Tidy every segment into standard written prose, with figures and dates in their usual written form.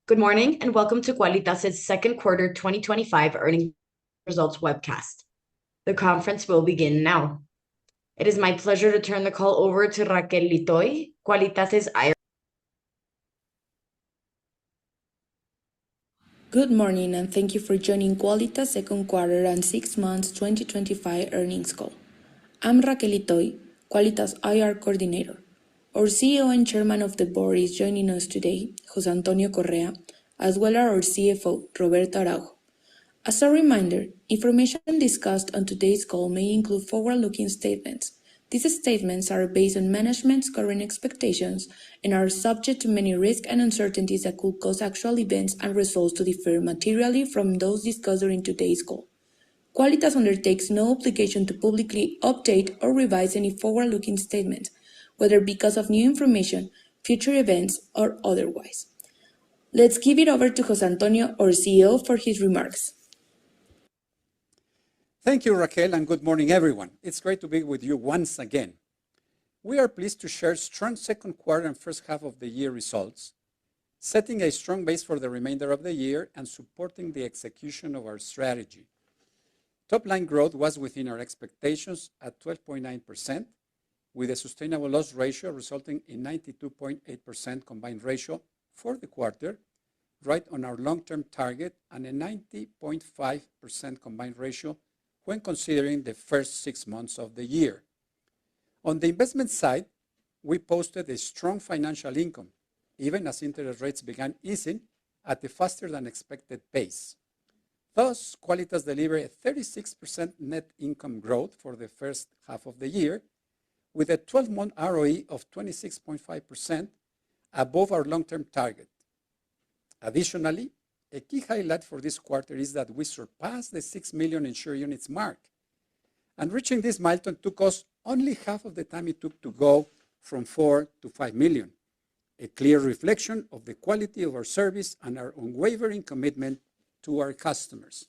Good morning and welcome to Qualitas's second quarter 2025 earnings results webcast. The conference will begin now. It is my pleasure to turn the call over to Raquel Litoy, Qualitas's IR. Good morning and thank you for joining Qualitas second quarter and 6 months 2025 earnings call. I'm Raquel Litoy, Qualitas IR coordinator. Our CEO and chairman of the board is joining us today, José Antonio Correa, as well as our CFO, Roberto Araujo. As a reminder, information discussed on today's call may include forward-looking statements. These statements are based on management's current expectations and are subject to many risks and uncertainties that could cause actual events and results to differ materially from those discussed during today's call. Qualitas undertakes no obligation to publicly update or revise any forward-looking statements, whether because of new information, future events, or otherwise. Let's give it over to José Antonio, our CEO, for his remarks. Thank you, Raquel, and good morning, everyone. It's great to be with you once again. We are pleased to share strong second quarter and first half of the year results, setting a strong base for the remainder of the year and supporting the execution of our strategy. Top-line growth was within our expectations at 12.9%, with a sustainable loss ratio resulting in 92.8% combined ratio for the quarter, right on our long-term target, and a 90.5% combined ratio when considering the first 6 months of the year. On the investment side, we posted a strong financial income, even as interest rates began easing at a faster than expected pace. Thus, Qualitas delivered a 36% net income growth for the first half of the year, with a 12-month ROE of 26.5%, above our long-term target. Additionally, a key highlight for this quarter is that we surpassed the 6 million insured units mark. And reaching this milestone took us only half of the time it took to go from 4 to 5 million, a clear reflection of the quality of our service and our unwavering commitment to our customers.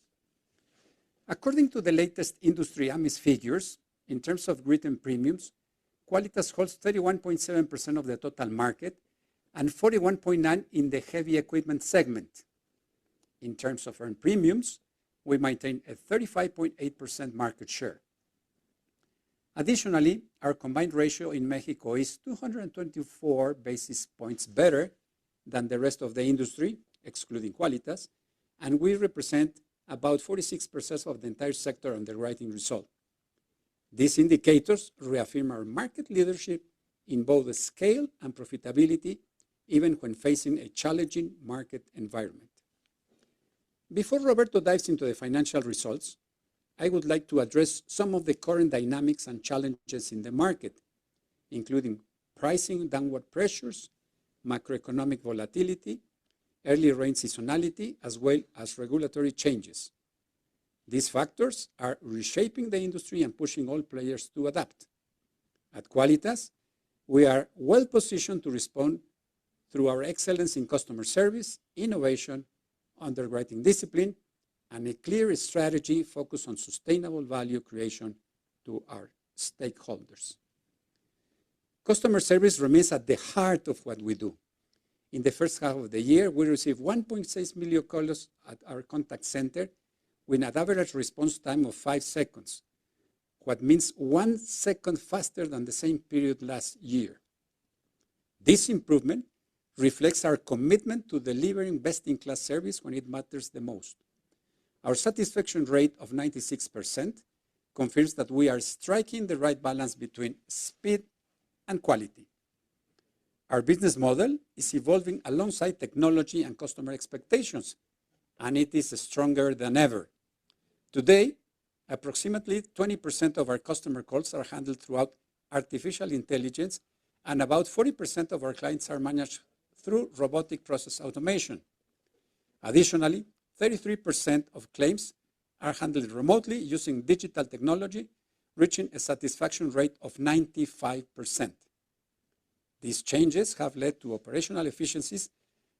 According to the latest industry AMIS figures, in terms of written premiums, Qualitas holds 31.7% of the total market and 41.9% in the heavy equipment segment. In terms of earned premiums, we maintain a 35.8% market share. Additionally, our combined ratio in Mexico is 224 basis points better than the rest of the industry, excluding Qualitas, and we represent about 46% of the entire sector underwriting result. These indicators reaffirm our market leadership in both scale and profitability, even when facing a challenging market environment. Before Roberto dives into the financial results, I would like to address some of the current dynamics and challenges in the market, including pricing downward pressures, macroeconomic volatility, early rain seasonality, as well as regulatory changes. These factors are reshaping the industry and pushing all players to adapt. At Qualitas, we are well positioned to respond through our excellence in customer service, innovation, underwriting discipline, and a clear strategy focused on sustainable value creation to our stakeholders. Customer service remains at the heart of what we do. In the first half of the year, we received 1.6 million calls at our contact center with an average response time of 5 seconds, what means 1 second faster than the same period last year. This improvement reflects our commitment to delivering best-in-class service when it matters the most. Our satisfaction rate of 96% confirms that we are striking the right balance between speed and quality. Our business model is evolving alongside technology and customer expectations, and it is stronger than ever. Today, approximately 20% of our customer calls are handled throughout artificial intelligence, and about 40% of our clients are managed through robotic process automation. Additionally, 33% of claims are handled remotely using digital technology, reaching a satisfaction rate of 95%. These changes have led to operational efficiencies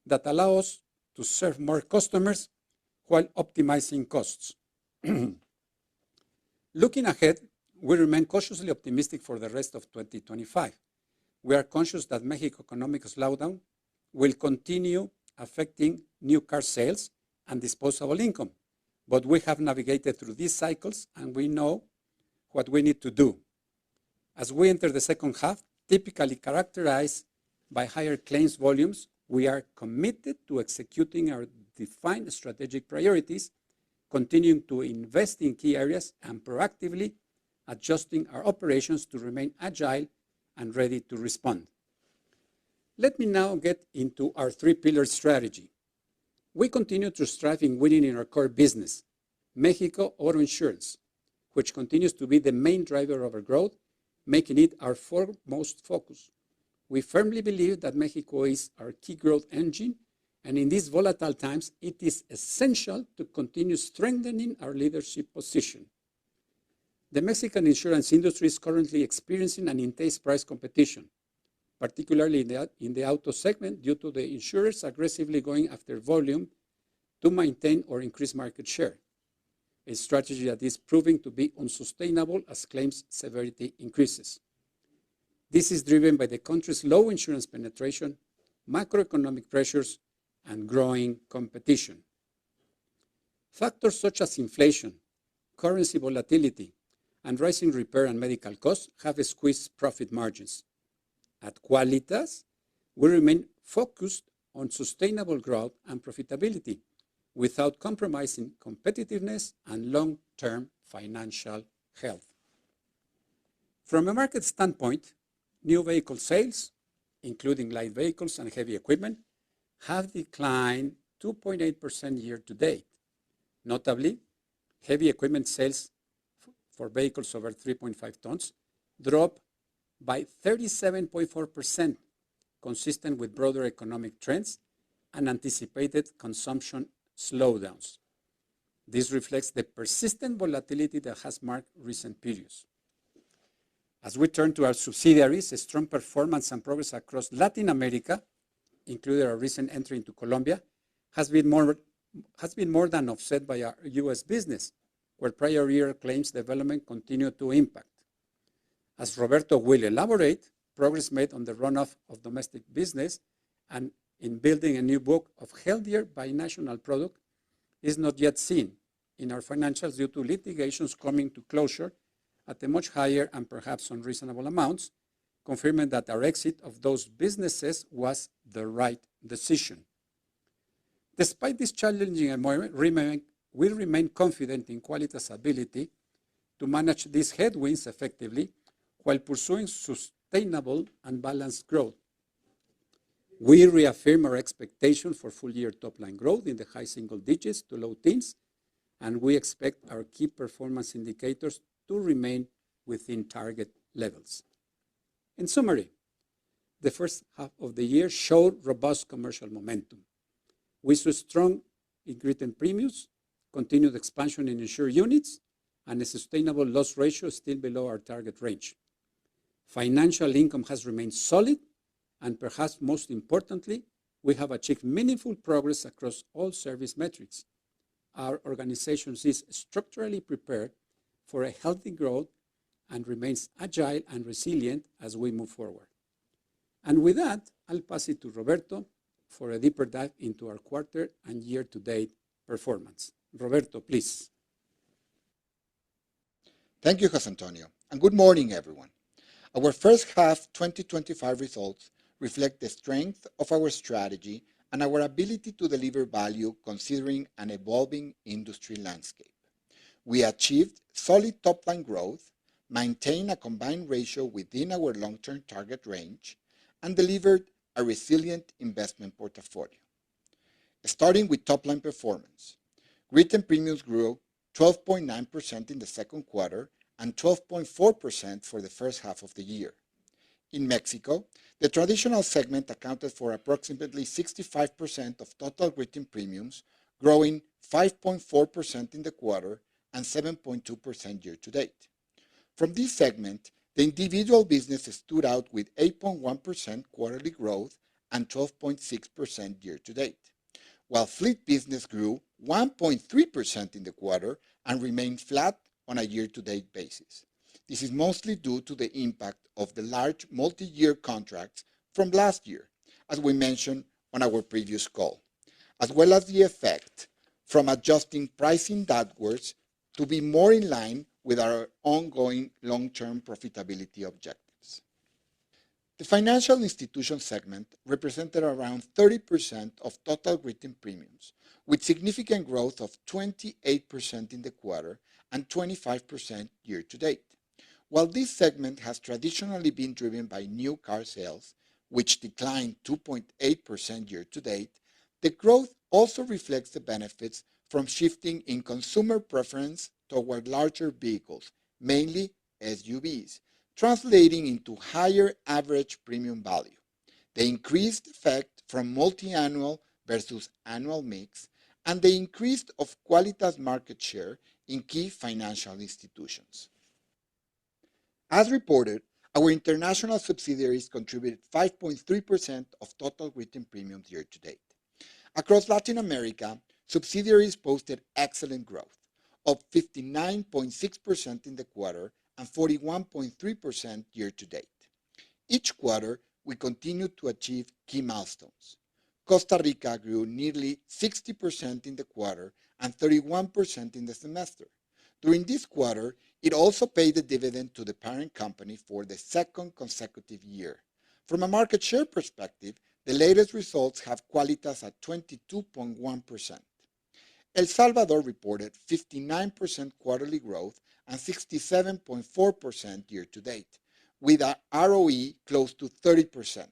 that allow us to serve more customers while optimizing costs. Looking ahead, we remain cautiously optimistic for the rest of 2025. We are conscious that Mexico's economic slowdown will continue affecting new car sales and disposable income. But we have navigated through these cycles and we know what we need to do. As we enter the second half, typically characterized by higher claims volumes, we are committed to executing our defined strategic priorities, continuing to invest in key areas, and proactively adjusting our operations to remain agile and ready to respond. Let me now get into our three-pillar strategy. We continue to strive in winning in our core business, Mexico Auto Insurance, which continues to be the main driver of our growth, making it our foremost focus. We firmly believe that Mexico is our key growth engine, and in these volatile times, it is essential to continue strengthening our leadership position. The Mexican insurance industry is currently experiencing an intense price competition, particularly in the auto segment, due to the insurers aggressively going after volume to maintain or increase market share, a strategy that is proving to be unsustainable as claims severity increases. This is driven by the country's low insurance penetration, macroeconomic pressures, and growing competition. Factors such as inflation, currency volatility, and rising repair and medical costs have squeezed profit margins. At Qualitas, we remain focused on sustainable growth and profitability without compromising competitiveness and long-term financial health. From a market standpoint, new vehicle sales, including light vehicles and heavy equipment, have declined 2.8% year to date. Notably, heavy equipment sales for vehicles over 3.5 tons dropped by 37.4%, consistent with broader economic trends and anticipated consumption slowdowns. This reflects the persistent volatility that has marked recent periods. As we turn to our subsidiaries, a strong performance and progress across Latin America, including our recent entry into Colombia, has been more than offset by our U.S. business, where prior year claims development continued to impact. As Roberto will elaborate, progress made on the runoff of domestic business and in building a new book of healthier binational product is not yet seen in our financials due to litigations coming to closure at a much higher and perhaps unreasonable amounts, confirming that our exit of those businesses was the right decision. Despite this challenging environment, we remain confident in Qualitas' ability to manage these headwinds effectively while pursuing sustainable and balanced growth. We reaffirm our expectation for full-year top-line growth in the high single digits to low teens, and we expect our key performance indicators to remain within target levels. In summary, the first half of the year showed robust commercial momentum. We saw strong written premiums, continued expansion in insured units, and a sustainable loss ratio still below our target range. Financial income has remained solid, and perhaps most importantly, we have achieved meaningful progress across all service metrics. Our organization is structurally prepared for a healthy growth and remains agile and resilient as we move forward. And with that, I'll pass it to Roberto for a deeper dive into our quarter and year-to-date performance. Roberto, please. Thank you, José Antonio, and good morning, everyone. Our first half 2025 results reflect the strength of our strategy and our ability to deliver value considering an evolving industry landscape. We achieved solid top-line growth, maintained a combined ratio within our long-term target range, and delivered a resilient investment portfolio. Starting with top-line performance, written premiums grew 12.9% in the second quarter and 12.4% for the first half of the year. In Mexico, the traditional segment accounted for approximately 65% of total written premiums, growing 5.4% in the quarter and 7.2% year-to-date. From this segment, the individual business stood out with 8.1% quarterly growth and 12.6% year-to-date, while fleet business grew 1.3% in the quarter and remained flat on a year-to-date basis. This is mostly due to the impact of the large multi-year contracts from last year, as we mentioned on our previous call. as well as the effect from adjusting pricing downwards to be more in line with our ongoing long-term profitability objectives. The financial institution segment represented around 30% of total written premiums, with significant growth of 28% in the quarter and 25% year to date. While this segment has traditionally been driven by new car sales, which declined 2.8% year to date, the growth also reflects the benefits from shifting in consumer preference toward larger vehicles, mainly SUVs, translating into higher average premium value. The increased effect from multi-annual versus annual mix, and the increase of Qualitas market share in key financial institutions. As reported, our international subsidiaries contributed 5.3% of total written premiums year to date. Across Latin America, subsidiaries posted excellent growth, up 59.6% in the quarter and 41.3% year to date. Each quarter, we continued to achieve key milestones. Costa Rica grew nearly 60% in the quarter and 31% in the semester. During this quarter, it also paid the dividend to the parent company for the second consecutive year. From a market share perspective, the latest results have Qualitas at 22.1%. El Salvador reported 59% quarterly growth and 67.4% year to date, with an ROE close to 30%,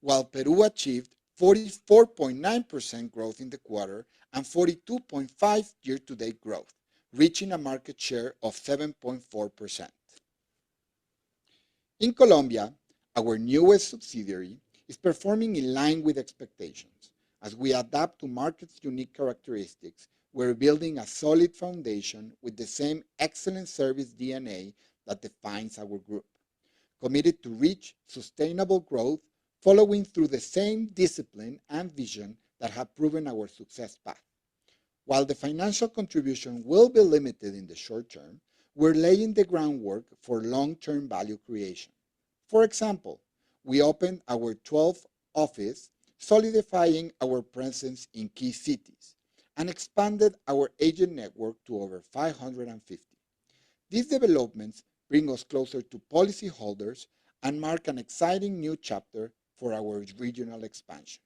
while Peru achieved 44.9% growth in the quarter and 42.5% year-to-date growth, reaching a market share of 7.4%. In Colombia, our newest subsidiary is performing in line with expectations. As we adapt to market's unique characteristics, we're building a solid foundation with the same excellent service DNA that defines our group, committed to reach sustainable growth following through the same discipline and vision that have proven our success path. While the financial contribution will be limited in the short term, we're laying the groundwork for long-term value creation. For example, we opened our 12th office, solidifying our presence in key cities, and expanded our agent network to over 550. These developments bring us closer to policyholders and mark an exciting new chapter for our regional expansion.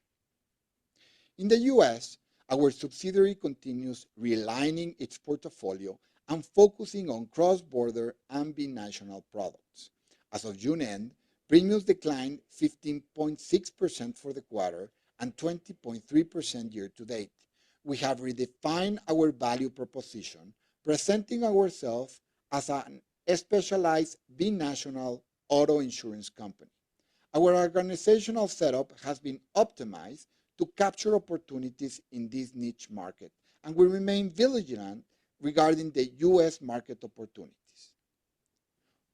In the US, our subsidiary continues realigning its portfolio and focusing on cross-border and binational products. As of June end, premiums declined 15.6% for the quarter and 20.3% year to date. We have redefined our value proposition, presenting ourselves as a specialized binational auto insurance company. Our organizational setup has been optimized to capture opportunities in this niche market, and we remain vigilant regarding the U.S. market opportunities.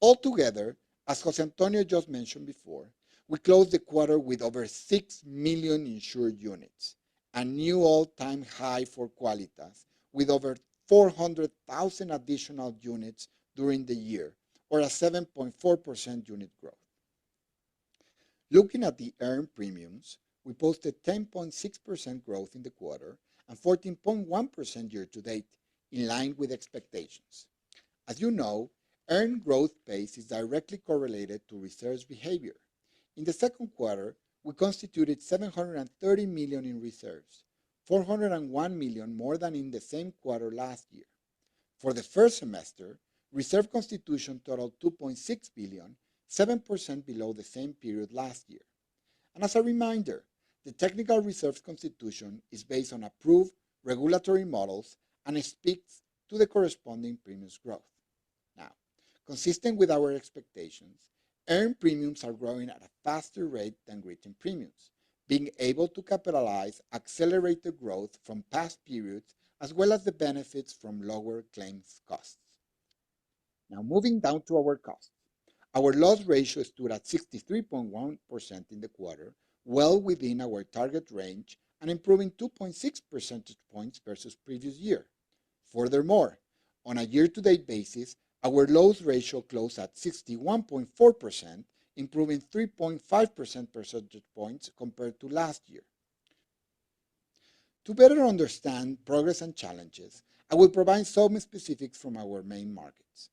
Altogether, as Jose Antonio just mentioned before, we closed the quarter with over 6 million insured units, a new all-time high for Qualitas, with over 400,000 additional units during the year, or a 7.4% unit growth. Looking at the earned premiums, we posted 10.6% growth in the quarter and 14.1% year to date, in line with expectations. As you know, earned growth pace is directly correlated to reserves behavior. In the second quarter, we constituted $730 million in reserves, $401 million more than in the same quarter last year. For the first semester, reserve constitution totaled $2.6 billion, 7% below the same period last year. And as a reminder, the technical reserves constitution is based on approved regulatory models and it speaks to the corresponding premiums growth. Now, consistent with our expectations, earned premiums are growing at a faster rate than written premiums, being able to capitalize accelerated growth from past periods as well as the benefits from lower claims costs. Now, moving down to our costs. Our loss ratio stood at 63.1% in the quarter, well within our target range and improving 2.6 percentage points versus previous year. Furthermore, on a year-to-date basis, our loss ratio closed at 61.4%, improving 3.5 percentage points compared to last year. To better understand progress and challenges, I will provide some specifics from our main markets.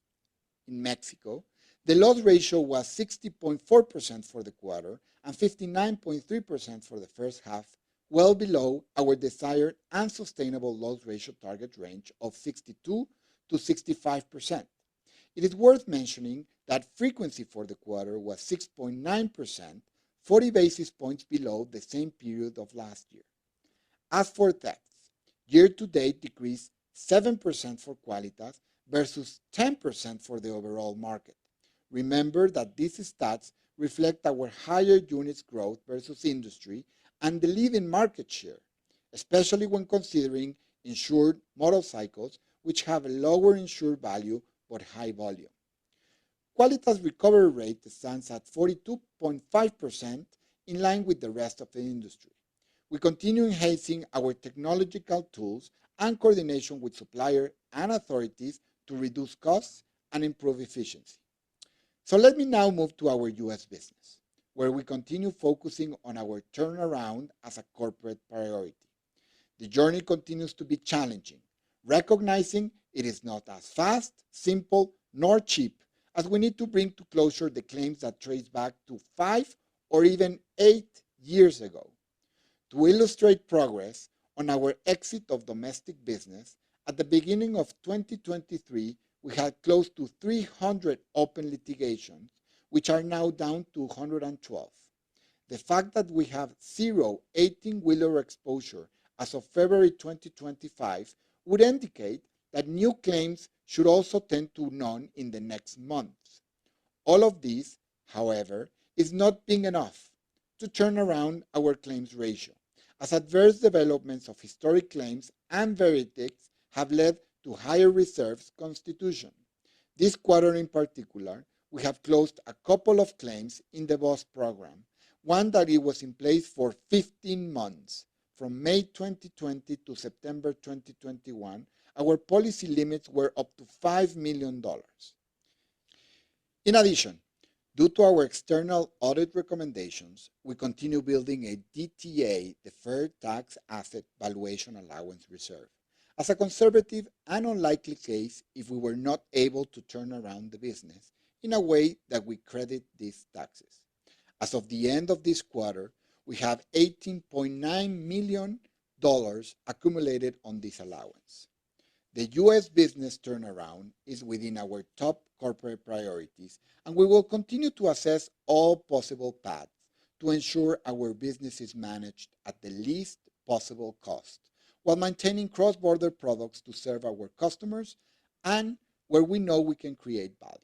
In Mexico, the loss ratio was 60.4% for the quarter and 59.3% for the first half, well below our desired and sustainable loss ratio target range of 62 to 65%. It is worth mentioning that frequency for the quarter was 6.9%, 40 basis points below the same period of last year. As for thefts, year-to-date decreased 7% for Qualitas versus 10% for the overall market. Remember that these stats reflect our higher units growth versus industry and the leading market share, especially when considering insured motorcycles, which have a lower insured value but high volume. Qualitas' recovery rate stands at 42.5%, in line with the rest of the industry. We continue enhancing our technological tools and coordination with suppliers and authorities to reduce costs and improve efficiency. So let me now move to our U.S. business, where we continue focusing on our turnaround as a corporate priority. The journey continues to be challenging, recognizing it is not as fast, simple, nor cheap, as we need to bring to closure the claims that trace back to 5 or even 8 years ago. To illustrate progress on our exit of domestic business, at the beginning of 2023, we had close to 300 open litigations, which are now down to 112. The fact that we have zero 18-wheeler exposure as of February 2025 would indicate that new claims should also tend to none in the next months. All of this, however, is not being enough to turn around our claims ratio, as adverse developments of historic claims and verdicts have led to higher reserves constitution. This quarter in particular, we have closed a couple of claims in the BOSS program, one that it was in place for 15 months. From May 2020 to September 2021, our policy limits were up to $5 million. In addition, due to our external audit recommendations, we continue building a DTA, Deferred Tax Asset Valuation Allowance Reserve, as a conservative and unlikely case if we were not able to turn around the business in a way that we credit these taxes. As of the end of this quarter, we have $18.9 million accumulated on this allowance. The U.S. business turnaround is within our top corporate priorities, and we will continue to assess all possible paths to ensure our business is managed at the least possible cost, while maintaining cross-border products to serve our customers and where we know we can create value.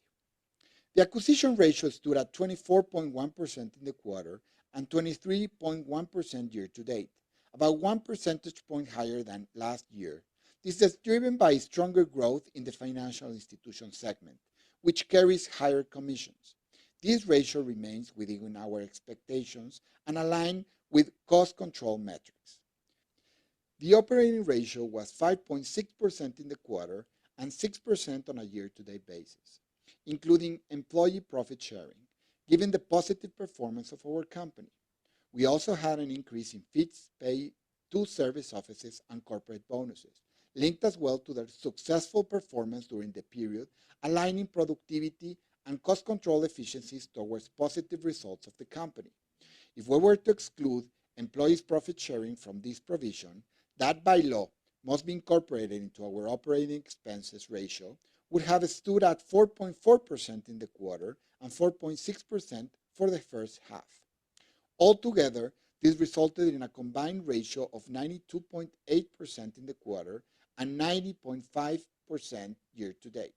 The acquisition ratio stood at 24.1% in the quarter and 23.1% year-to-date, about 1 percentage point higher than last year. This is driven by stronger growth in the financial institution segment, which carries higher commissions. This ratio remains within our expectations and aligned with cost control metrics. The operating ratio was 5.6% in the quarter and 6% on a year-to-date basis, including employee profit sharing, given the positive performance of our company. We also had an increase in fees paid to service offices and corporate bonuses, linked as well to their successful performance during the period, aligning productivity and cost control efficiencies towards positive results of the company. If we were to exclude employees' profit sharing from this provision, that by law must be incorporated into our operating expenses ratio, would have stood at 4.4% in the quarter and 4.6% for the first half. Altogether, this resulted in a combined ratio of 92.8% in the quarter and 90.5% year-to-date,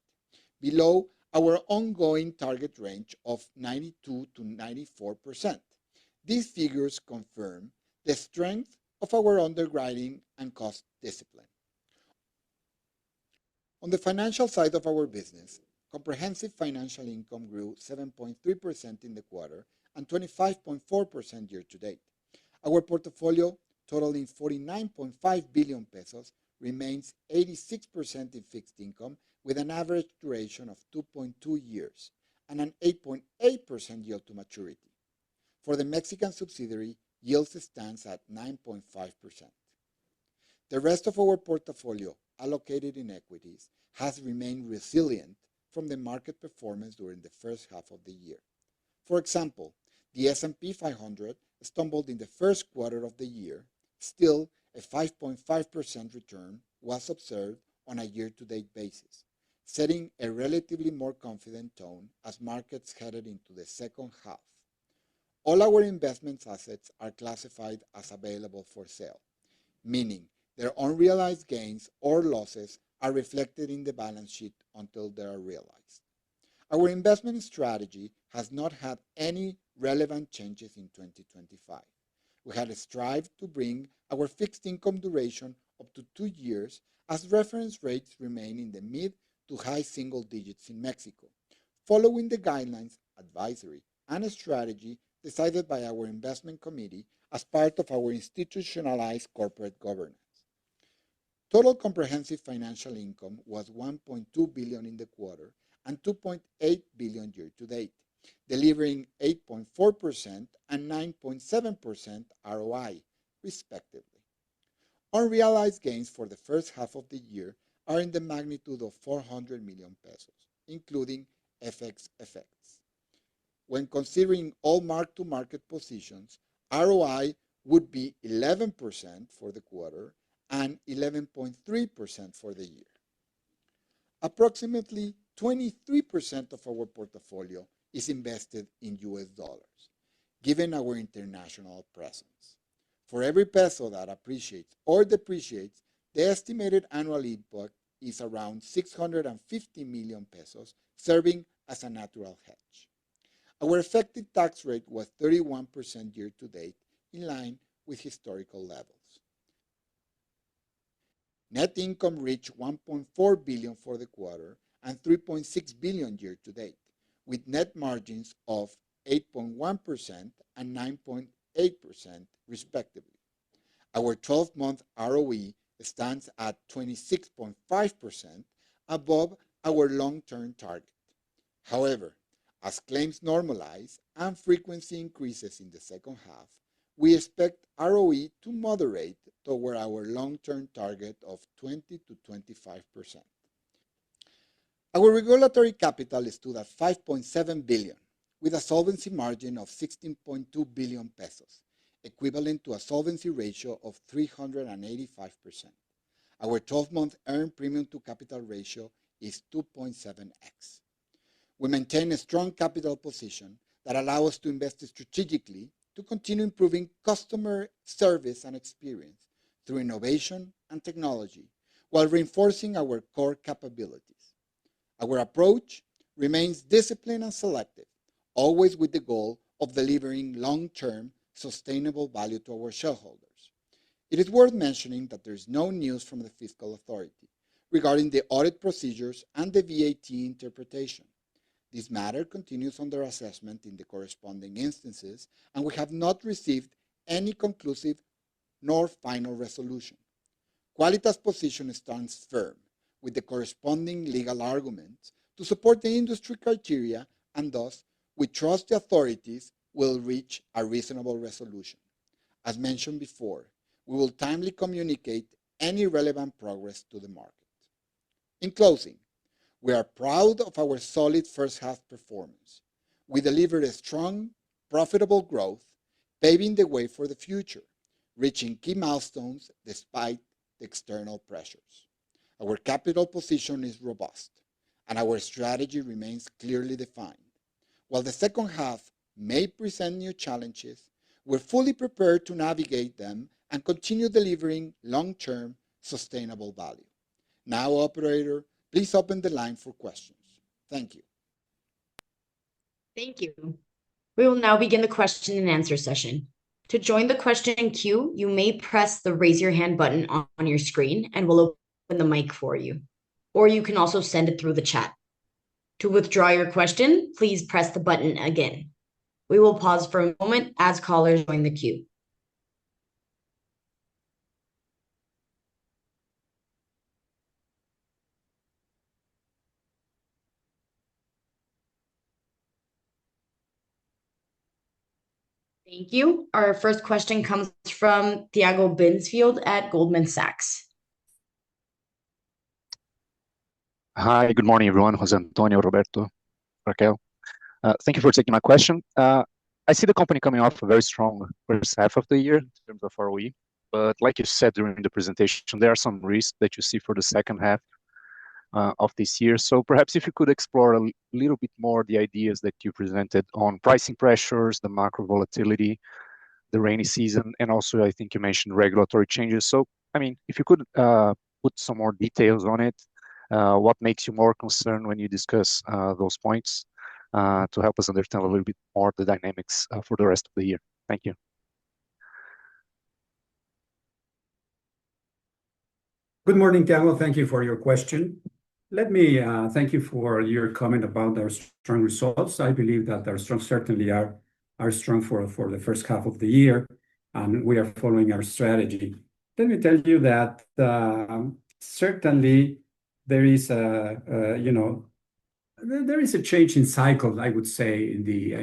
below our ongoing target range of 92 to 94%. These figures confirm the strength of our underwriting and cost discipline. On the financial side of our business, comprehensive financial income grew 7.3% in the quarter and 25.4% year-to-date. Our portfolio, totaling 49.5 billion pesos, remains 86% in fixed income with an average duration of 2.2 years and an 8.8% yield to maturity. For the Mexican subsidiary, yield stands at 9.5%. The rest of our portfolio allocated in equities has remained resilient from the market performance during the first half of the year. For example, the S&P 500 stumbled in the first quarter of the year. Still, a 5.5% return was observed on a year-to-date basis, setting a relatively more confident tone as markets headed into the second half. All our investment assets are classified as available for sale, meaning their unrealized gains or losses are reflected in the balance sheet until they are realized. Our investment strategy has not had any relevant changes in 2025. We had strived to bring our fixed income duration up to 2 years as reference rates remain in the mid to high single digits in Mexico, following the guidelines, advisory, and strategy decided by our investment committee as part of our institutionalized corporate governance. Total comprehensive financial income was 1.2 billion in the quarter and 2.8 billion year to date, delivering 8.4% and 9.7% ROI, respectively. Unrealized gains for the first half of the year are in the magnitude of 400 million pesos, including FX effects. When considering all mark-to-market positions, ROI would be 11% for the quarter and 11.3% for the year. Approximately 23% of our portfolio is invested in US dollars, given our international presence. For every peso that appreciates or depreciates, the estimated annual impact is around 650 million pesos, serving as a natural hedge. Our effective tax rate was 31% year to date, in line with historical levels. Net income reached 1.4 billion for the quarter and 3.6 billion year to date, with net margins of 8.1% and 9.8% respectively. Our 12-month ROE stands at 26.5%, above our long-term target. However, as claims normalize and frequency increases in the second half, we expect ROE to moderate toward our long-term target of 20 to 25%. Our regulatory capital stood at 5.7 billion, with a solvency margin of 16.2 billion pesos, equivalent to a solvency ratio of 385%. Our 12-month earned premium to capital ratio is 2.7x. We maintain a strong capital position that allows us to invest strategically to continue improving customer service and experience through innovation and technology, while reinforcing our core capabilities. Our approach remains disciplined and selective, always with the goal of delivering long-term sustainable value to our shareholders. It is worth mentioning that there is no news from the fiscal authority regarding the audit procedures and the VAT interpretation. This matter continues under assessment in the corresponding instances, and we have not received any conclusive nor final resolution. Qualitas' position stands firm, with the corresponding legal arguments to support the industry criteria, and thus we trust the authorities will reach a reasonable resolution. As mentioned before, we will timely communicate any relevant progress to the market. In closing, we are proud of our solid first half performance. We delivered a strong, profitable growth, paving the way for the future, reaching key milestones despite the external pressures. Our capital position is robust, and our strategy remains clearly defined. While the second half may present new challenges, we're fully prepared to navigate them and continue delivering long-term sustainable value. Now, operator, please open the line for questions. Thank you. Thank you. We will now begin the question and answer session. To join the question queue, you may press the raise your hand button on your screen and we'll open the mic for you. Or you can also send it through the chat. To withdraw your question, please press the button again. We will pause for a moment as callers join the queue. Thank you. Our first question comes from Thiago Binsfield at Goldman Sachs. Hi, good morning, everyone. Jose Antonio, Roberto, Raquel. Thank you for taking my question. I see the company coming off a very strong first half of the year in terms of ROE, but like you said during the presentation, there are some risks that you see for the second half of this year. So perhaps if you could explore a little bit more the ideas that you presented on pricing pressures, the macro volatility, the rainy season, and also I think you mentioned regulatory changes. So, I mean, if you could put some more details on it, what makes you more concerned when you discuss those points to help us understand a little bit more the dynamics for the rest of the year. Thank you. Good morning, Thiago. Thank you for your question. Let me thank you for your comment about our strong results. I believe that our strong certainly are strong for the first half of the year, and we are following our strategy. Let me tell you that certainly there is there is a change in cycle, I would say, in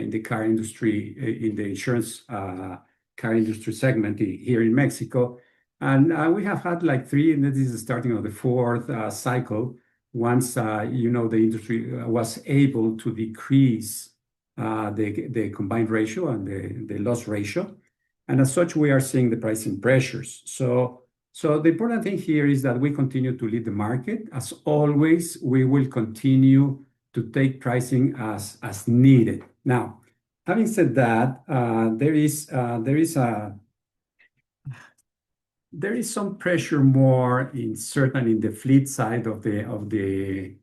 the car industry, in the insurance car industry segment here in Mexico. And we have had like three, and this is the starting of the fourth cycle, once the industry was able to decrease the combined ratio and the loss ratio. And as such, we are seeing the pricing pressures. So the important thing here is that we continue to lead the market. As always, we will continue to take pricing as needed. Now, having said that, there is some pressure more in the fleet side of the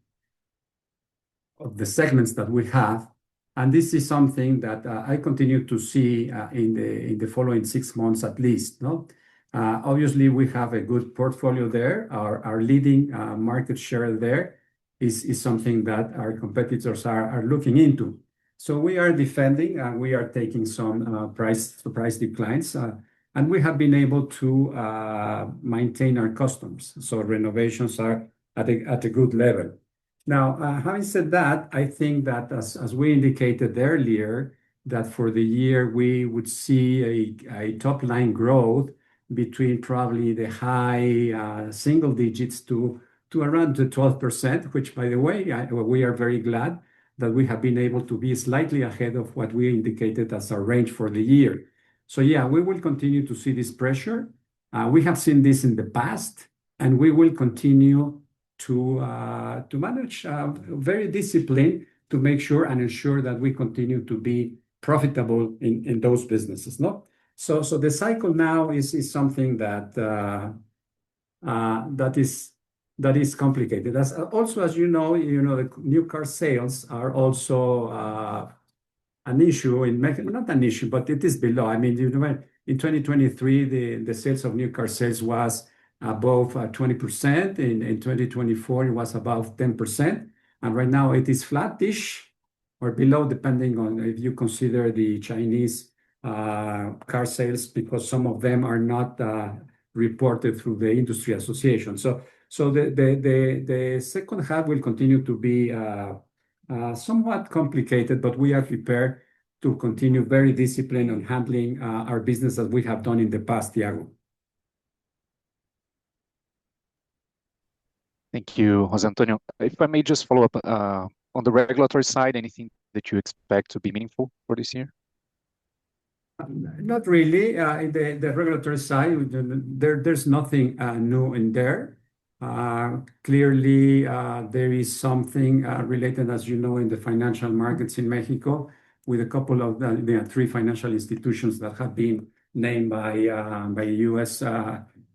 segments that we have. And this is something that I continue to see in the following 6 months at least. No? Obviously, we have a good portfolio there. Our leading market share there is something that our competitors are looking into. So we are defending, and we are taking some price declines. And we have been able to maintain our customers. So renovations are at a good level. Now, having said that, I think that as we indicated earlier, that for the year we would see a top line growth between probably the high single digits to around the 12%, which, by the way, we are very glad that we have been able to be slightly ahead of what we indicated as our range for the year. So yeah, we will continue to see this pressure. We have seen this in the past, and we will continue to manage very disciplined to make sure and ensure that we continue to be profitable in those businesses. No? So the cycle now is something that is complicated. Also, as you know, the new car sales are also an issue in Mexico. Not an issue, but it is below. I mean, in 2023, the sales of new car sales was above 20%. In 2024, it was above 10%. And right now it is flattish or below, depending on if you consider the Chinese car sales, because some of them are not reported through the industry association. So the second half will continue to be somewhat complicated, but we are prepared to continue very disciplined on handling our business as we have done in the past, Thiago. Thank you, Jose Antonio. If I may just follow up on the regulatory side, anything that you expect to be meaningful for this year? Not really. In the regulatory side, there's nothing new in there. Clearly, there is something related, as you know, in the financial markets in Mexico, with a couple of the three financial institutions that have been named by U.S.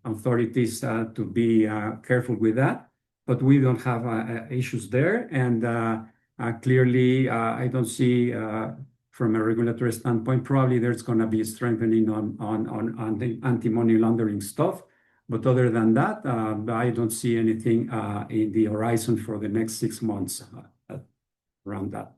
authorities to be careful with that. But we don't have issues there. And clearly, I don't see from a regulatory standpoint, probably there's going to be a strengthening on the anti-money laundering stuff. But other than that, I don't see anything in the horizon for the next 6 months around that.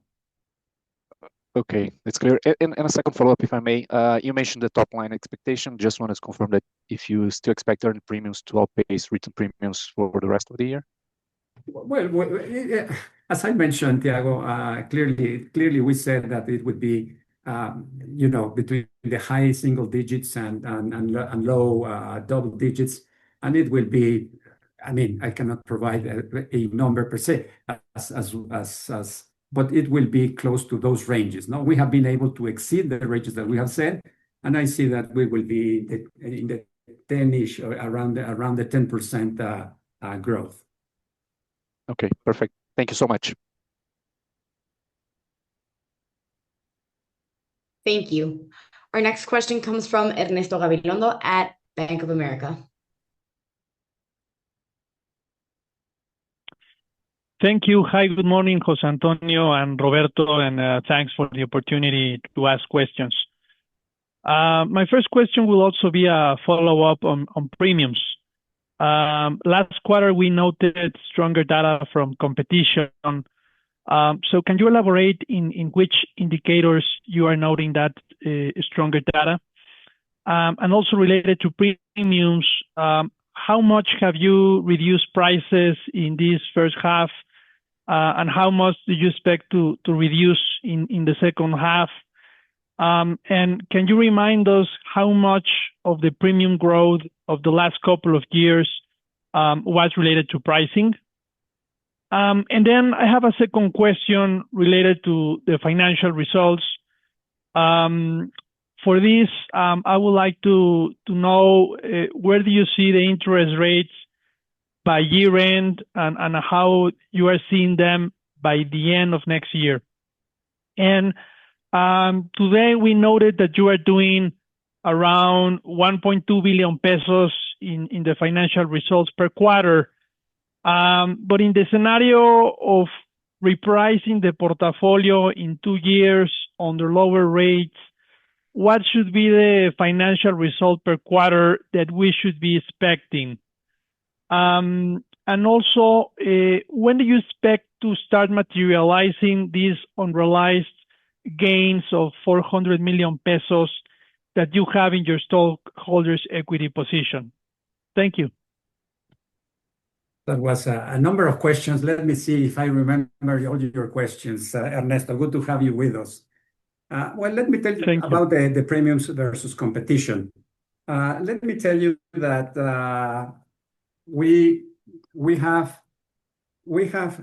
Okay, it's clear. And a second follow-up, if I may. You mentioned the top line expectation. Just wanted to confirm that if you still expect earned premiums to outpace written premiums for the rest of the year? Well, as I mentioned, Thiago, clearly we said that it would be between the high single digits and low double digits. And it will be, I mean, I cannot provide a number per se, but it will be close to those ranges. Now, we have been able to exceed the ranges that we have set, and I see that we will be in the 10-ish or around the 10% growth. Okay, perfect. Thank you so much. Thank you. Our next question comes from Ernesto Gabilondo at Bank of America. Thank you. Hi, good morning, José Antonio and Roberto, and thanks for the opportunity to ask questions. My first question will also be a follow-up on premiums. Last quarter, we noted stronger data from competition. So can you elaborate in which indicators you are noting that stronger data? And also related to premiums, how much have you reduced prices in this first half? And how much do you expect to reduce in the second half? And can you remind us how much of the premium growth of the last couple of years was related to pricing? And then I have a second question related to the financial results. For this, I would like to know where do you see the interest rates by year end and how you are seeing them by the end of next year. And today we noted that you are doing around 1.2 billion pesos in the financial results per quarter. But in the scenario of repricing the portfolio in 2 years under lower rates, what should be the financial result per quarter that we should be expecting? And also, when do you expect to start materializing these unrealized gains of 400 million pesos that you have in your stockholders' equity position? Thank you. That was a number of questions. Let me see if I remember all your questions, Ernesto. Good to have you with us. Well, let me tell you about the premiums versus competition. Let me tell you that we have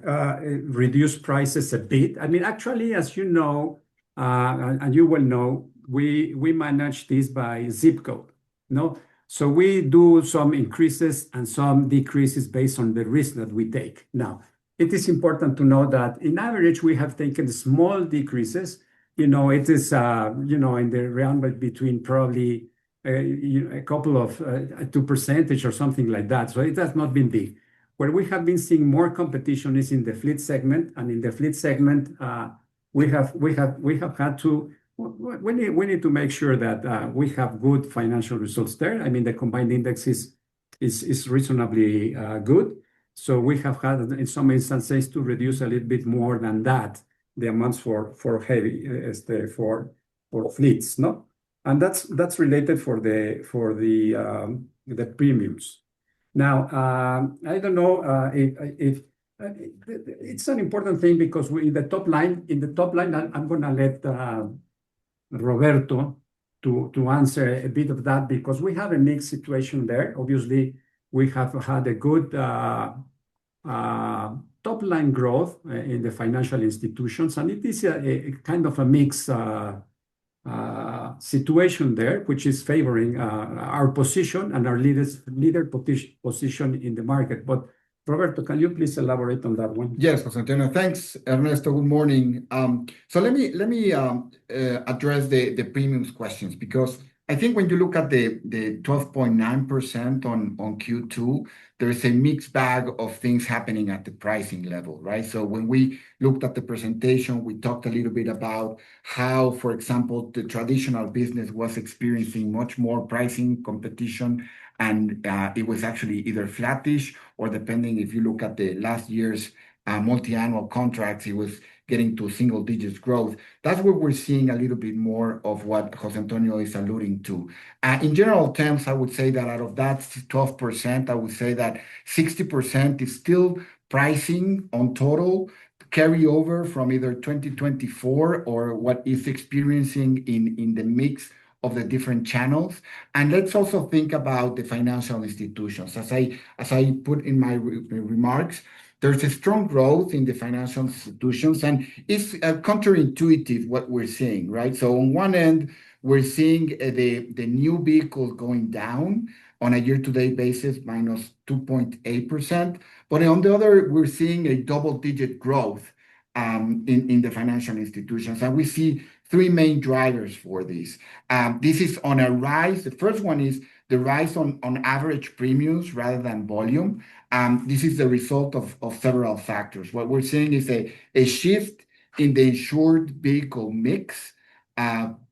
reduced prices a bit. I mean, actually, as you know, and you will know, we manage this by zip code, no? So we do some increases and some decreases based on the risk that we take. Now, it is important to know that in average, we have taken small decreases. It is, in the realm between probably a couple of 2% or something like that. So it has not been big. Where we have been seeing more competition is in the fleet segment, and in the fleet segment, we have had to. We need to make sure that we have good financial results there. I mean, the combined index is reasonably good. So we have had, in some instances, to reduce a little bit more than that, the amounts for fleets, no? And that's related for the premiums. Now, I don't know if it's an important thing because in the top line, I'm going to let Roberto to answer a bit of that because we have a mixed situation there. Obviously, we have had a good top line growth in the financial institutions, and it is a kind of a mixed situation there, which is favoring our position and our leader position in the market. But Roberto, can you please elaborate on that one? Yes, José Antonio. Thanks, Ernesto. Good morning. So let me address the premiums questions because I think when you look at the 12.9% on Q2, there is a mixed bag of things happening at the pricing level, right? So when we looked at the presentation, we talked a little bit about how, for example, the traditional business was experiencing much more pricing competition, and it was actually either flattish or depending if you look at the last year's multi-annual contracts, it was getting to single digits growth. That's where we're seeing a little bit more of what José Antonio is alluding to. In general terms, I would say that out of that 12%, I would say that 60% is still pricing on total, carryover from either 2024 or what is experiencing in the mix of the different channels. And let's also think about the financial institutions. As I put in my remarks, there's a strong growth in the financial institutions, and it's counterintuitive what we're seeing, right? So on one end, we're seeing the new vehicles going down on a year-to-date basis, minus 2.8%. But on the other, we're seeing a double-digit growth in the financial institutions. And we see three main drivers for this. This is on a rise. The first one is the rise on average premiums rather than volume. This is the result of several factors. What we're seeing is a shift in the insured vehicle mix,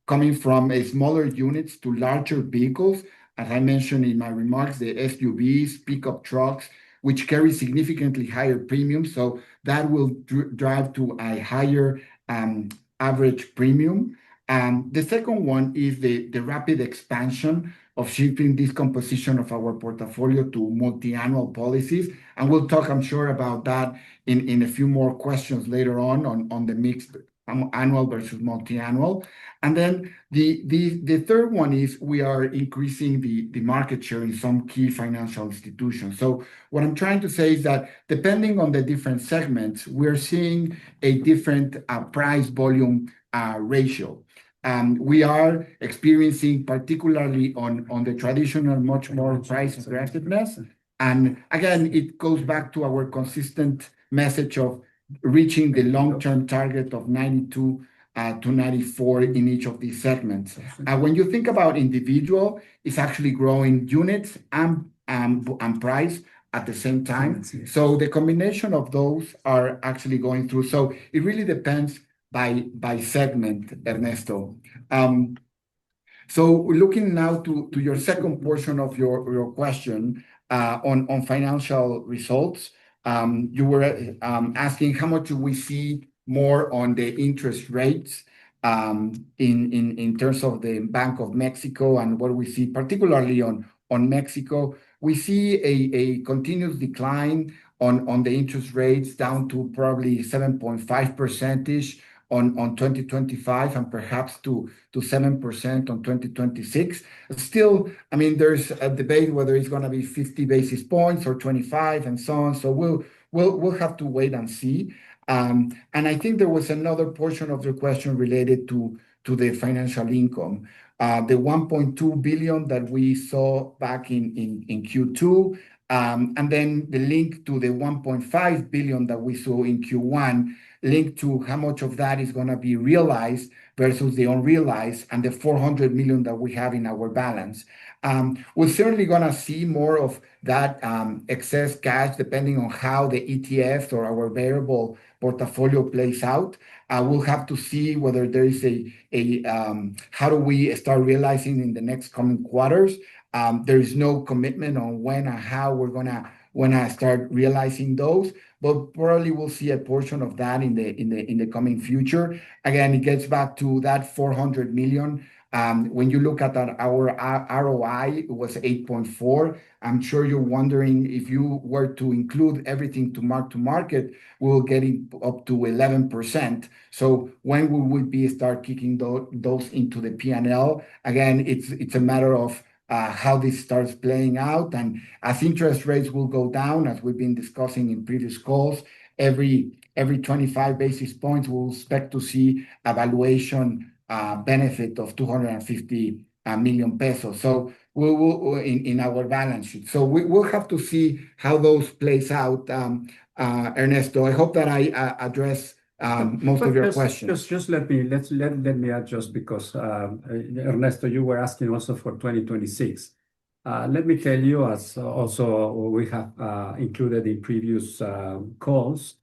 coming from smaller units to larger vehicles. As I mentioned in my remarks, the SUVs, pickup trucks, which carry significantly higher premiums. So that will drive to a higher average premium. The second one is the rapid expansion of shifting this composition of our portfolio to multi-annual policies. And we'll talk, I'm sure, about that in a few more questions later on the mix annual versus multi-annual. And then the third one is we are increasing the market share in some key financial institutions. So what I'm trying to say is that depending on the different segments, we're seeing a different price volume ratio. We are experiencing, particularly on the traditional, much more price aggressiveness. And again, it goes back to our consistent message of reaching the long-term target of 92 to 94 in each of these segments. When you think about individual, it's actually growing units and price at the same time. So the combination of those are actually going through. So it really depends by segment, Ernesto. So looking now to your second portion of your question on financial results, you were asking how much do we see more on the interest rates in terms of the Bank of Mexico, and what we see particularly on Mexico. We see a continuous decline on the interest rates down to probably 7.5% on 2025 and perhaps to 7% on 2026. Still, I mean, there's a debate whether it's going to be 50 basis points or 25 and so on. So we'll have to wait and see. And I think there was another portion of the question related to the financial income. The 1.2 billion that we saw back in Q2, and then the link to the 1.5 billion that we saw in Q1, linked to how much of that is going to be realized versus the unrealized, and the 400 million that we have in our balance. We're certainly going to see more of that excess cash depending on how the ETFs or our variable portfolio plays out. We'll have to see whether there is how do we start realizing in the next coming quarters. There is no commitment on when or how we're gonna start realizing those, but probably we'll see a portion of that in the coming future. Again, it gets back to that 400 million. When you look at that, our ROI was 8.4. I'm sure you're wondering if you were to include everything to market, we'll get it up to 11%. So when will we start kicking those into the P&L? Again, it's a matter of how this starts playing out. And as interest rates will go down, as we've been discussing in previous calls, every 25 basis points, we'll expect to see a valuation benefit of 250 million pesos. So we will in our balance sheet. So we'll have to see how those plays out, Ernesto. I hope that I address most of your questions. Just let me adjust, because Ernesto, you were asking also for 2026. Let me tell you, as also we have included in previous calls,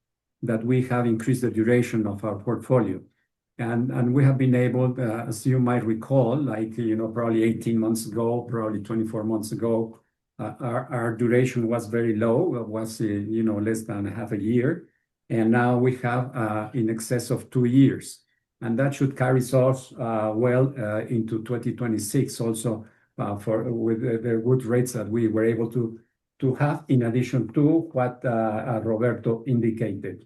that we have increased the duration of our portfolio. And we have been able, as you might recall, like, probably 18 months ago, probably 24 months ago, our duration was very low. It was, less than half a year. And now we have in excess of 2 years. And that should carry us well into 2026 also, with the good rates that we were able to have, in addition to what Roberto indicated.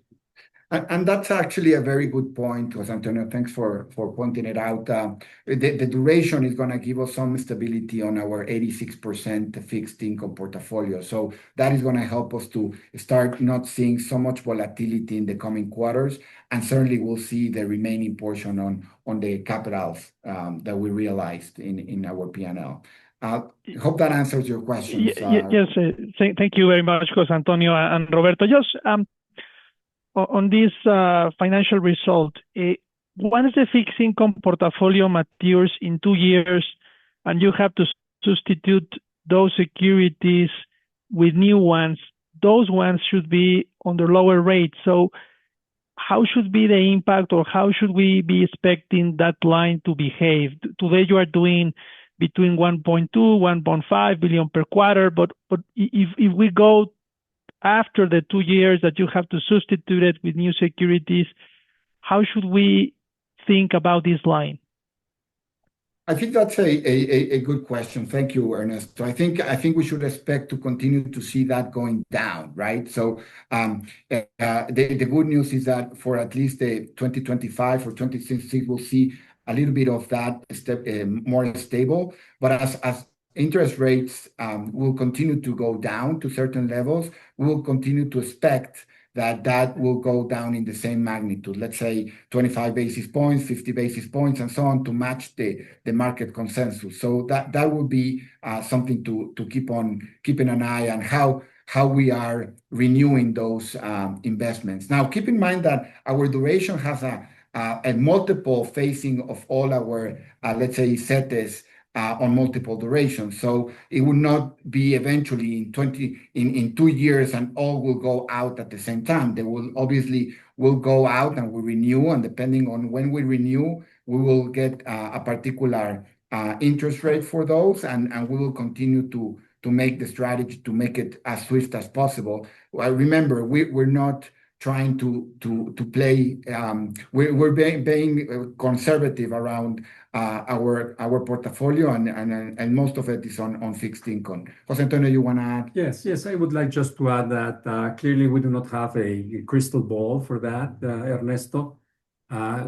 And that's actually a very good point, Jose Antonio. Thanks for pointing it out. The duration is going to give us some stability on our 86% fixed income portfolio. So that is going to help us to start not seeing so much volatility in the coming quarters. And certainly we'll see the remaining portion on the capitals that we realized in our P&L. Hope that answers your questions. Yes, thank you very much, Jose Antonio and Roberto. Just on this financial result, once the fixed income portfolio matures in 2 years and you have to substitute those securities with new ones, those ones should be under lower rates. So how should be the impact, or how should we be expecting that line to behave? Today you are doing between 1.2, 1.5 billion per quarter, but if we go after the 2 years that you have to substitute it with new securities, how should we think about this line? I think that's a good question. Thank you, Ernesto. I think we should expect to continue to see that going down, right? So the good news is that for at least the 2025 or 2026, we'll see a little bit of that more stable. But as interest rates will continue to go down to certain levels, we will continue to expect that will go down in the same magnitude, let's say 25 basis points, 50 basis points, and so on, to match the market consensus. So that will be something to keep on keeping an eye on how we are renewing those investments. Now, keep in mind that our duration has a multiple phasing of all our, let's say, CETES on multiple durations. So it will not be eventually in 2 years and all will go out at the same time. They will obviously go out and we renew, and depending on when we renew, we will get a particular interest rate for those, and we will continue to make the strategy to make it as swift as possible. Remember, we're not trying to play. We're being conservative around our portfolio, and most of it is on fixed income. Jose Antonio, you want to add? Yes, I would like just to add that clearly we do not have a crystal ball for that, Ernesto.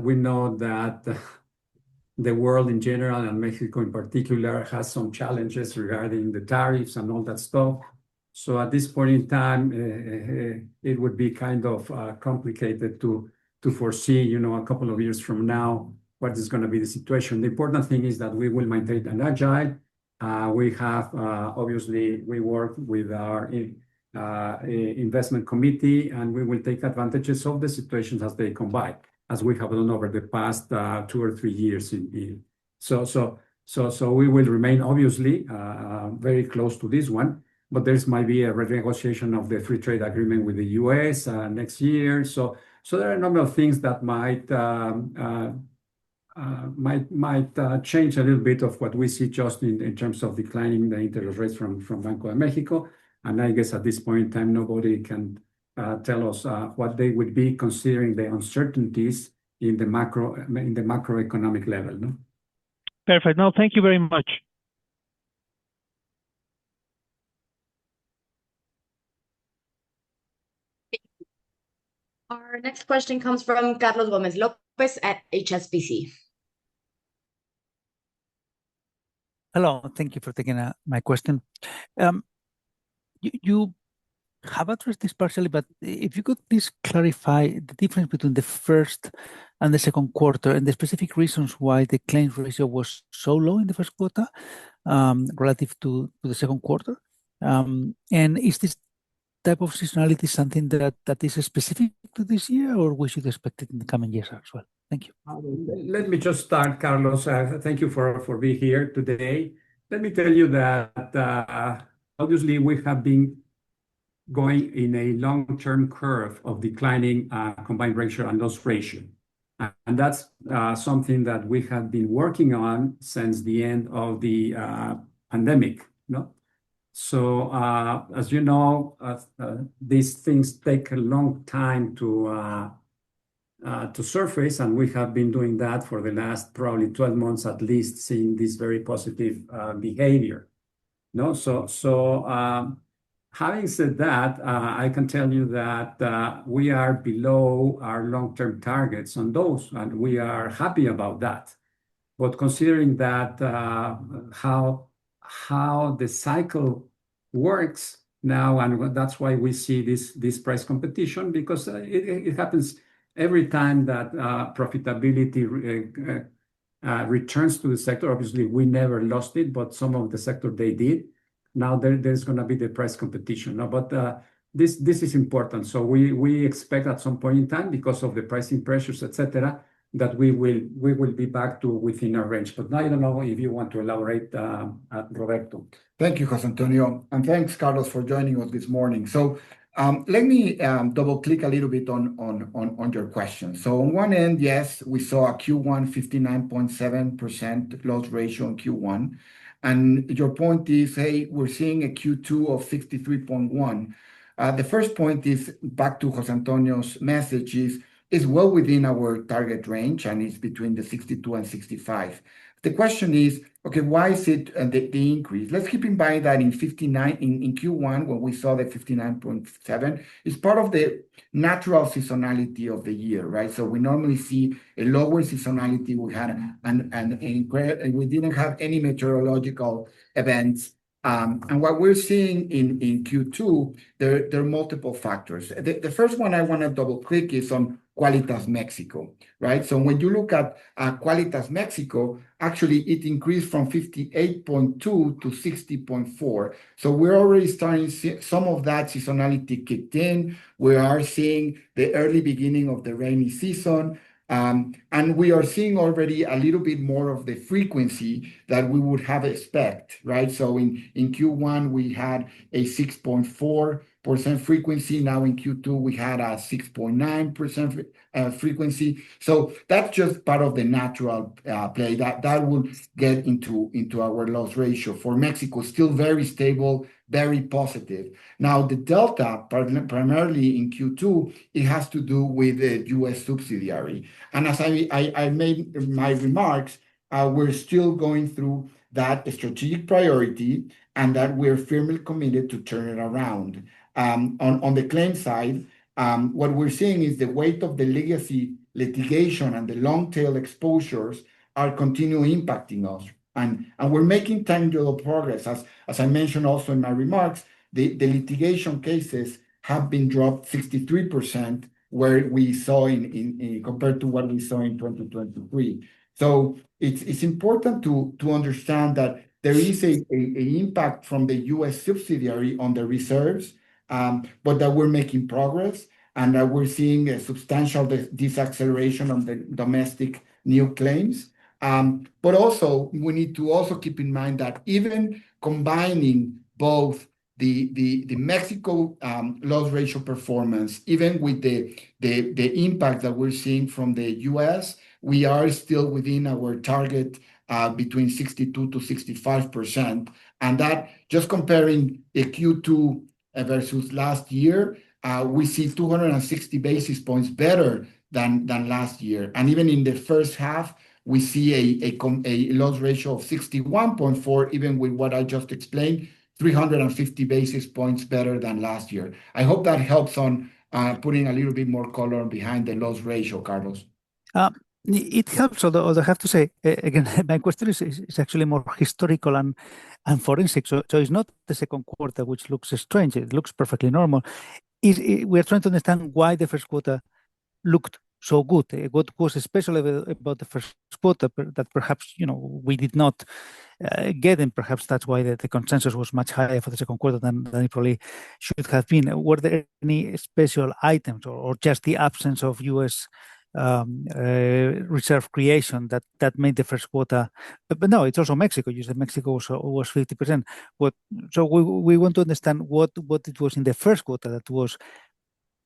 We know that the world in general and Mexico in particular has some challenges regarding the tariffs and all that stuff. So at this point in time, it would be kind of complicated to foresee, a couple of years from now, what is going to be the situation. The important thing is that we will maintain an agile. We have, obviously, we work with our investment committee, and we will take advantages of the situations as they come by, as we have done over the past 2 or 3 years. So we will remain, obviously, very close to this one. But there might be a renegotiation of the free trade agreement with the US next year. So there are a number of things that might change a little bit of what we see just in terms of declining the interest rates from Banco de Mexico. And I guess at this point in time, nobody can tell us what they would be considering the uncertainties in the macroeconomic level. No? Perfect. No, thank you very much. Our next question comes from Carlos Gomez Lopez at HSBC. Hello, thank you for taking my question. You have addressed this partially, but if you could please clarify the difference between the first and the second quarter and the specific reasons why the claims ratio was so low in the first quarter relative to the second quarter. And is this type of seasonality something that is specific to this year, or we should expect it in the coming years as well? Thank you. Let me just start, Carlos. Thank you for being here today. Let me tell you that obviously we have been going in a long-term curve of declining combined ratio and loss ratio. And that's something that we have been working on since the end of the pandemic. No? So as you know, these things take a long time to surface, and we have been doing that for the last probably 12 months at least, seeing this very positive behavior. No, so Having said that, I can tell you that we are below our long-term targets on those, and we are happy about that. But considering that how the cycle works now, and that's why we see this price competition, because it happens every time that profitability returns to the sector. Obviously, we never lost it, but some of the sector they did. Now there's going to be the price competition. No? But this is important. So we expect at some point in time, because of the pricing pressures, etc., that we will be back to within our range. But I don't know if you want to elaborate, Roberto. Thank you, José Antonio, and thanks, Carlos, for joining us this morning. So let me double click a little bit on your question. So on one end, yes, we saw a Q1 59.7% loss ratio in Q1. And your point is, hey, we're seeing a Q2 of 63.1. The first point is back to José Antonio's message is well within our target range, and it's between the 62 and 65. The question is, okay, why is it the increase? Let's keep in mind that in Q1, when we saw the 59.7, it's part of the natural seasonality of the year, right? So we normally see a lower seasonality. We had and we didn't have any meteorological events. And what we're seeing in Q2, there are multiple factors. The first one I want to double click is on Qualitas Mexico, right? So when you look at Qualitas Mexico, actually it increased from 58.2 to 60.4. So we're already starting to see some of that seasonality kicked in. We are seeing the early beginning of the rainy season. And we are seeing already a little bit more of the frequency that we would have expect, right? So in Q1, we had a 6.4% frequency. Now in Q2, we had a 6.9% frequency. So that's just part of the natural play that will get into our loss ratio. For Mexico, still very stable, very positive. Now, the delta, primarily in Q2, it has to do with the U.S. subsidiary. And as I made in my remarks, we're still going through that strategic priority and that we're firmly committed to turn it around. On the claim side, what we're seeing is the weight of the legacy litigation and the long tail exposures are continuing impacting us. And we're making tangible progress. As I mentioned also in my remarks, the litigation cases have been dropped 63% where we saw in compared to what we saw in 2023. So it's important to understand that there is a impact from the U.S. subsidiary on the reserves, but that we're making progress and that we're seeing a substantial deceleration on the domestic new claims. But also, we need to also keep in mind that even combining both the Mexico loss ratio performance, even with the impact that we're seeing from the US, we are still within our target between 62 to 65%. And that, just comparing the Q2 versus last year, we see 260 basis points better than last year. And even in the first half, we see a loss ratio of 61.4, even with what I just explained, 350 basis points better than last year. I hope that helps on putting a little bit more color behind the loss ratio, Carlos. It helps, although I have to say, again, my question is actually more historical and forensic. So it's not the second quarter, which looks strange. It looks perfectly normal. We're trying to understand why the first quarter looked so good. What was especially about the first quarter that perhaps we did not get, and perhaps that's why the consensus was much higher for the second quarter than it probably should have been. Were there any special items or just the absence of U.S. reserve creation that made the first quarter? But no, it's also Mexico. You said Mexico was 50%. So we want to understand what it was in the first quarter that was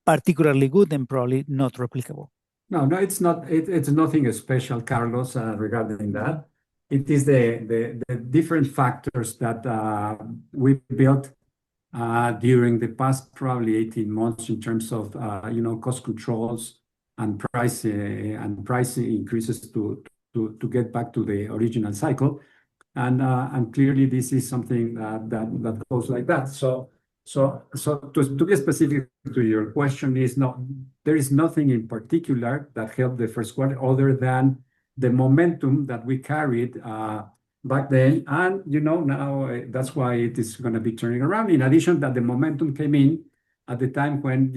particularly good and probably not replicable. No, it's not. It's nothing special, Carlos, regarding that. It is the different factors that we built during the past probably 18 months in terms of cost controls and price increases to get back to the original cycle, and clearly this is something that goes like that. So So to be specific to your question, there is nothing in particular that helped the first quarter other than the momentum that we carried back then. And now that's why it is going to be turning around. In addition, that the momentum came in at the time when,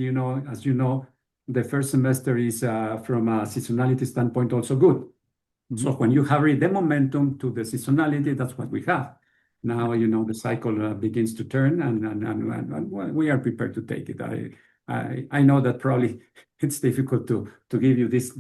as you know, the first semester is from a seasonality standpoint also good. So when you carry the momentum to the seasonality, that's what we have. Now, the cycle begins to turn, and we are prepared to take it. I know that probably it's difficult to give you this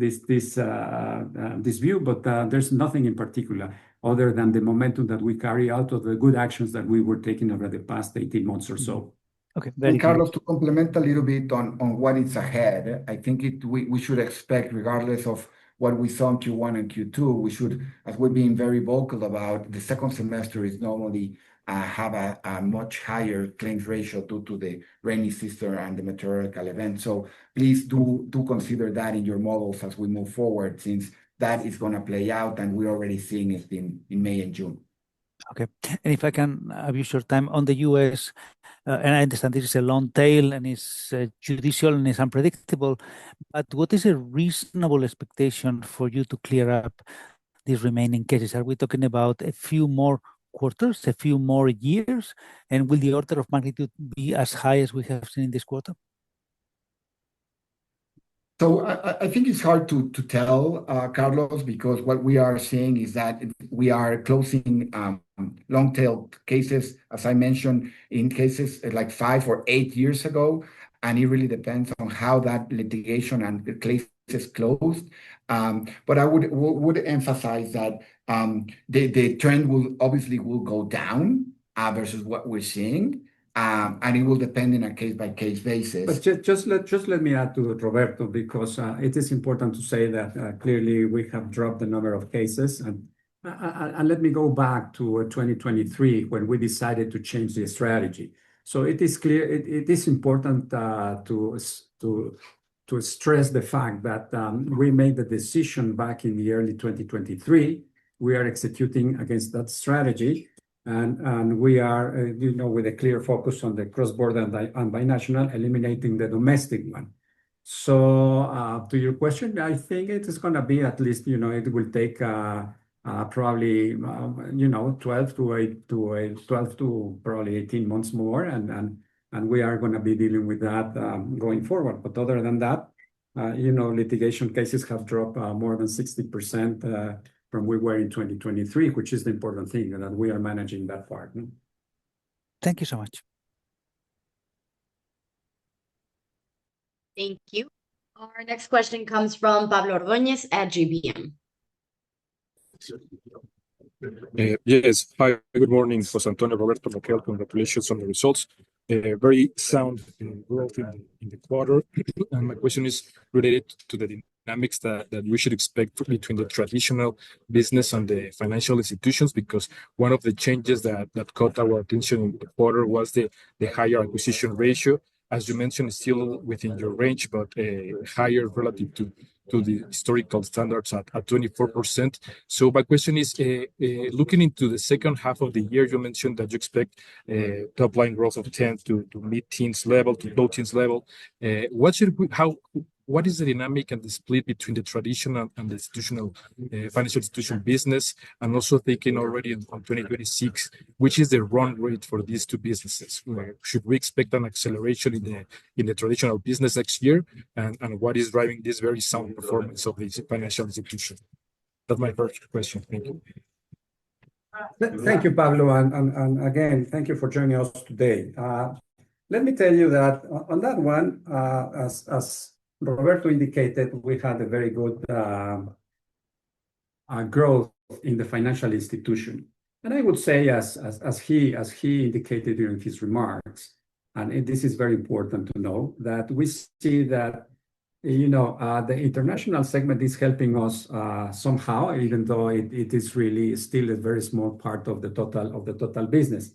view, but there's nothing in particular other than the momentum that we carry out of the good actions that we were taking over the past 18 months or so. Okay, and Carlos, to complement a little bit on what is ahead, I think we should expect, regardless of what we saw in Q1 and Q2, we should, as we're being very vocal about, the second semester is normally have a much higher claims ratio due to the rainy season and the meteorological event. So please do consider that in your models as we move forward, since that is going to play out, and we're already seeing it in May and June. Okay, and if I can have you short time on the US, and I understand this is a long tail and it's judicial and it's unpredictable, but what is a reasonable expectation for you to clear up these remaining cases? Are we talking about a few more quarters, a few more years, and will the order of magnitude be as high as we have seen in this quarter? So I think it's hard to tell, Carlos, because what we are seeing is that we are closing long tail cases, as I mentioned, in cases like 5 or 8 years ago, and it really depends on how that litigation and the cases closed. But I would emphasize that the trend will obviously go down versus what we're seeing. And it will depend on a case-by-case basis. But just let me add to Roberto, because it is important to say that clearly we have dropped the number of cases. And let me go back to 2023 when we decided to change the strategy. So it is clear, it is important to stress the fact that we made the decision back in the early 2023. We are executing against that strategy. And we are, with a clear focus on the cross-border and binational, eliminating the domestic one. So to your question, I think it is going to be at least, it will take probably, 12 to probably 18 months more. And we are going to be dealing with that going forward. But other than that, litigation cases have dropped more than 60% from where we were in 2023, which is the important thing, that we are managing that part. Thank you so much. Thank you. Our next question comes from Pablo Ordóñez at GBM. Yes. Hi, good morning, José Antonio, Roberto, Raquel. Congratulations on the results. Very sound growth in the quarter. And my question is related to the dynamics that we should expect between the traditional business and the financial institutions, because one of the changes that caught our attention in the quarter was the higher acquisition ratio. As you mentioned, still within your range, but higher relative to the historical standards at 24%. So my question is, looking into the second half of the year, you mentioned that you expect top line growth of 10 to mid-teens level, to low teens level. What is the dynamic and the split between the traditional and the institutional financial institution business? And also thinking already on 2026, which is the run rate for these two businesses? Should we expect an acceleration in the traditional business next year? And what is driving this very sound performance of these financial institutions? That's my first question. Thank you. Thank you, Pablo. And again, thank you for joining us today. Let me tell you that on that one, as Roberto indicated, we had a very good growth in the financial institution. And I would say, as he indicated during his remarks, and this is very important to know, that we see that the international segment is helping us somehow, even though it is really still a very small part of the total business.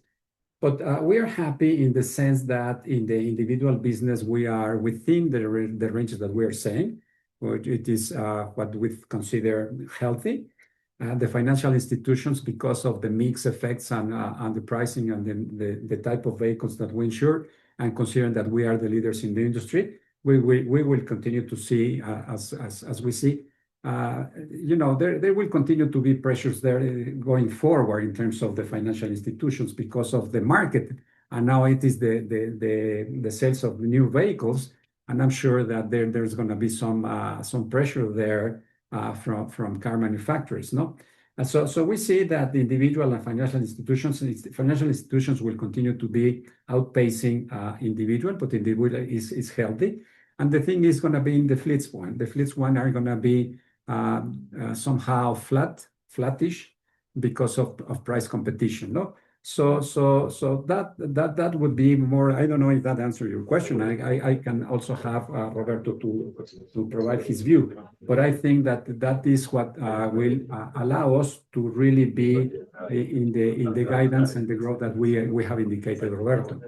But we are happy in the sense that in the individual business, we are within the ranges that we are saying, which it is what we consider healthy. The financial institutions, because of the mix effects and the pricing and the type of vehicles that we insure, and considering that we are the leaders in the industry, we will continue to see, as we see, there will continue to be pressures there going forward in terms of the financial institutions because of the market. And now it is the sales of new vehicles. And I'm sure that there's going to be some pressure there from car manufacturers, no? And so we see that the individual and financial institutions will continue to be outpacing individual, but individual is healthy. And the thing is going to be in the fleets one. The fleets one are going to be somehow flattish because of price competition, no? So that would be more. I don't know if that answers your question. I can also have Roberto to provide his view, but I think that is what will allow us to really be in the guidance and the growth that we have indicated, Roberto.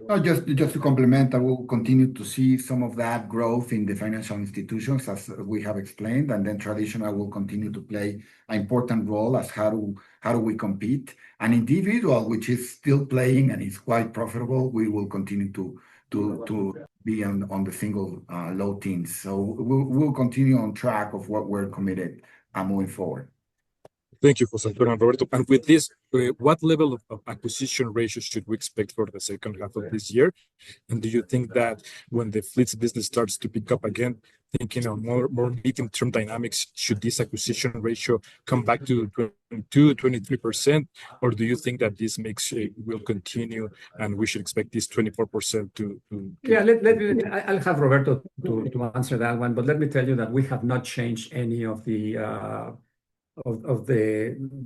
No, just to complement, I will continue to see some of that growth in the financial institutions as we have explained, and then traditional will continue to play an important role as how do we compete. And individual, which is still playing and is quite profitable, we will continue to be on the single low teens. So we'll continue on track of what we're committed moving forward. Thank you, José Antonio and Roberto. And with this, what level of acquisition ratio should we expect for the second half of this year? And do you think that when the fleets business starts to pick up again, thinking on more medium-term dynamics, should this acquisition ratio come back to 22, 23%? Or do you think that this mix will continue and we should expect this 24% to... Yeah, I'll have Roberto to answer that one, but let me tell you that we have not changed any of the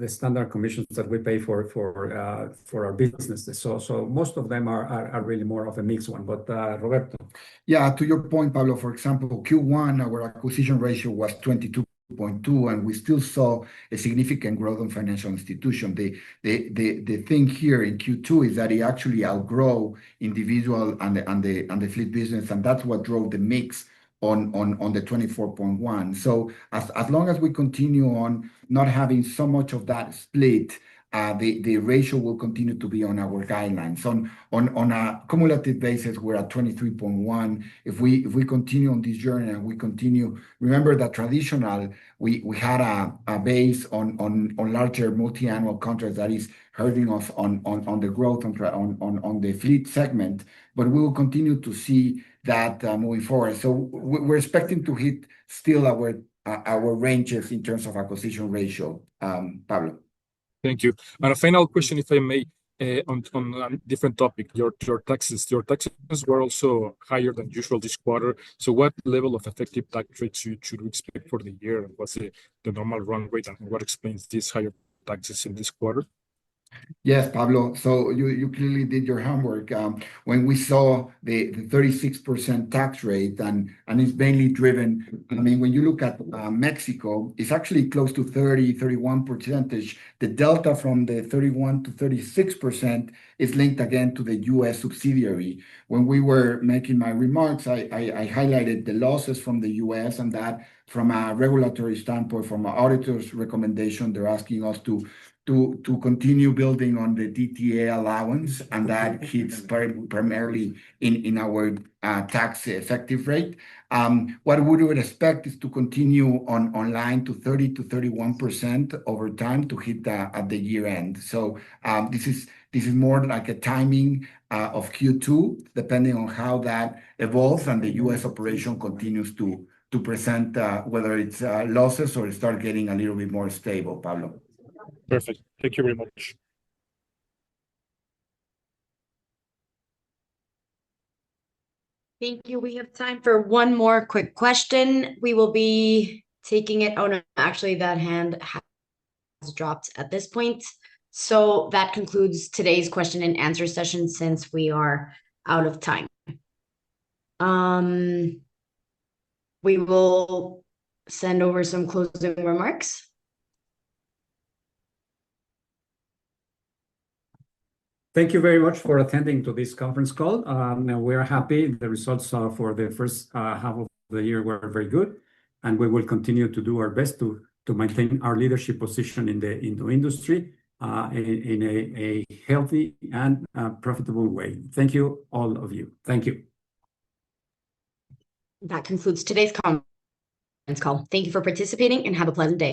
standard commissions that we pay for our businesses. So most of them are really more of a mixed one. But Roberto. Yeah, to your point, Pablo, for example, Q1, our acquisition ratio was 22.2, and we still saw a significant growth in financial institution. The thing here in Q2 is that it actually outgrow individual and the fleet business, and that's what drove the mix on the 24.1. So as long as we continue on not having so much of that split, the ratio will continue to be on our guidelines. On a cumulative basis, we're at 23.1. If we continue on this journey and we continue, remember that traditional, we had a base on larger multi-annual contracts that is hurting us on the growth on the fleet segment, but we will continue to see that moving forward. So we're expecting to hit still our ranges in terms of acquisition ratio, Pablo. Thank you. And a final question, if I may, on a different topic, your taxes. Your taxes were also higher than usual this quarter. So what level of effective tax rate should we expect for the year? What's the normal run rate, and what explains these higher taxes in this quarter? Yes, Pablo. So you clearly did your homework. When we saw the 36% tax rate, and it's mainly driven, I mean, when you look at Mexico, it's actually close to 31%. The delta from the 31 to 36% is linked again to the U.S. subsidiary. When we were making my remarks, I highlighted the losses from the U.S. and that from a regulatory standpoint, from an auditor's recommendation, they're asking us to continue building on the DTA allowance, and that hits primarily in our tax effective rate. What we would expect is to continue on line to 30 to 31% over time to hit at the year end. So this is more like a timing of Q2, depending on how that evolves and the U.S. operation continues to present whether it's losses or start getting a little bit more stable, Pablo. Perfect. Thank you very much. Thank you. We have time for one more quick question. We will be taking it. Oh, no, actually, that hand has dropped at this point. So that concludes today's question and answer session since we are out of time. We will send over some closing remarks. Thank you very much for attending to this conference call. We are happy. The results for the first half of the year were very good, and we will continue to do our best to maintain our leadership position in the industry in a healthy and profitable way. Thank you, all of you. Thank you. That concludes today's conference call. Thank you for participating and have a pleasant day.